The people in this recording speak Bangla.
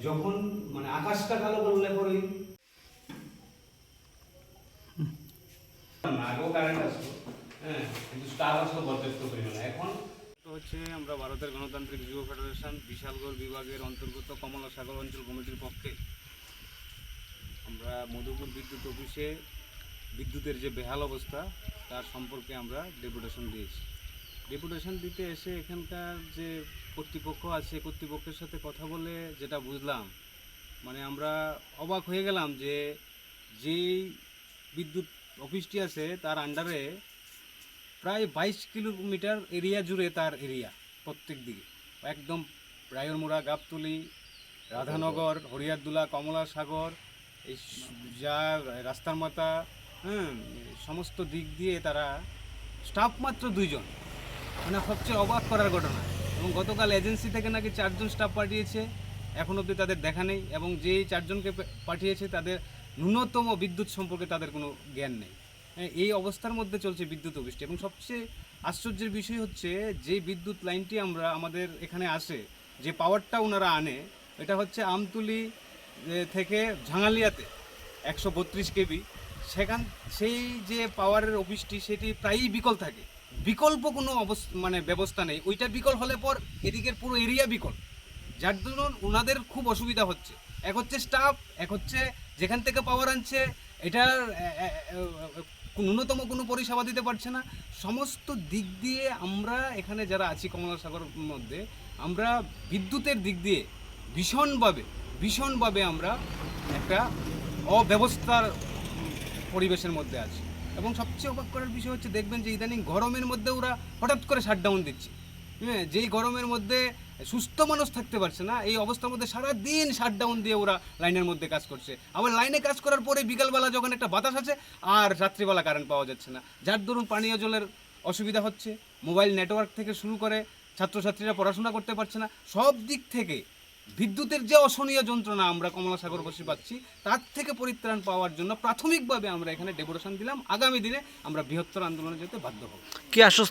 যখন মানে আকাশটা কালো করলে পরেই আগেও কারেন্ট আসলো, হ্যাঁ, কিন্তু স্টার আসলো পর্যাপ্ত পরিমাণে। এখন হচ্ছে আমরা ভারতের গণতান্ত্রিক যুব ফেডারেশন বিশালগড় বিভাগের অন্তর্গত কমলা সাগর অঞ্চল কমিটির পক্ষে আমরা মধুপুর বিদ্যুৎ অফিসে বিদ্যুতের যে বেহাল অবস্থা তার সম্পর্কে আমরা ডেপুটেশন দিয়েছি। ডেপুটেশন দিতে এসে এখানকার যে কর্তৃপক্ষ আছে কর্তৃপক্ষের সাথে কথা বলে যেটা বুঝলাম, মানে আমরা অবাক হয়ে গেলাম যে যেই বিদ্যুৎ অফিসটি আছে তার আন্ডারে প্রায় 22 কিলোমিটার এরিয়া জুড়ে তার এরিয়া, প্রত্যেক দিকে একদম রায়রমুড়া, গাবতলী, রাধানগর, হরিয়ারদুলা, কমলা সাগর, এই যা রাস্তার মাথা, হ্যাঁ, সমস্ত দিক দিয়ে তারা স্টাফ মাত্র 2 জন, মানে সবচেয়ে অবাক করার ঘটনা। এবং গতকাল এজেন্সি থেকে নাকি 4 জন স্টাফ পাঠিয়েছে, এখন অবধি তাদের দেখা নেই। এবং যেই 4 জনকে পাঠিয়েছে তাদের ন্যূনতম বিদ্যুৎ সম্পর্কে তাদের কোনো জ্ঞান নেই। এই অবস্থার মধ্যে চলছে বিদ্যুৎ অফিসটি। এবং সবচেয়ে আশ্চর্যের বিষয় হচ্ছে যে বিদ্যুৎ লাইনটি আমরা আমাদের এখানে আসে, যে পাওয়ারটা ওনারা আনে, এটা হচ্ছে আমতুলি থেকে ঝাঙালিয়াতে 132 কেবি। সেই যে পাওয়ারের অফিসটি সেটি প্রায়ই বিকল থাকে, বিকল্প কোনো মানে ব্যবস্থা নেই। ওইটা বিকল হলে পর এদিকের পুরো এরিয়া বিকল, যার জন্য ওনাদের খুব অসুবিধা হচ্ছে। এক হচ্ছে স্টাফ, এক হচ্ছে যেখান থেকে পাওয়ার আনছে এটার ন্যূনতম কোনো পরিষেবা দিতে পারছে না। সমস্ত দিক দিয়ে আমরা এখানে যারা আছি কমলা সাগর মধ্যে, আমরা বিদ্যুতের দিক দিয়ে ভীষণভাবে আমরা একটা অব্যবস্থার পরিবেশের মধ্যে আছি। এবং সবচেয়ে অবাক করার বিষয় হচ্ছে, দেখবেন যে ইদানিং গরমের মধ্যে ওরা হঠাৎ করে শাটডাউন দিচ্ছে। হ্যাঁ, যেই গরমের মধ্যে সুস্থ মানুষ থাকতে পারছে না, এই অবস্থার মধ্যে সারাদিন শাটডাউন দিয়ে ওরা লাইনের মধ্যে কাজ করছে। আবার লাইনে কাজ করার পরে বিকালবেলা যখন একটা বাতাস আছে আর রাত্রিবেলা কারেন্ট পাওয়া যাচ্ছে না, যার দরুন পানীয় জলের অসুবিধা হচ্ছে, মোবাইল নেটওয়ার্ক থেকে শুরু করে ছাত্রছাত্রীরা পড়াশোনা করতে পারছে না। সব দিক থেকে বিদ্যুতের যে অসহনীয় যন্ত্রণা আমরা কমলা সাগরবাসী পাচ্ছি, তার থেকে পরিত্রাণ পাওয়ার জন্য প্রাথমিকভাবে আমরা এখানে ডেপুটেশন দিলাম। আগামী দিনে আমরা বৃহত্তর আন্দোলনে যেতে বাধ্য হব। কি আশ্বস্ত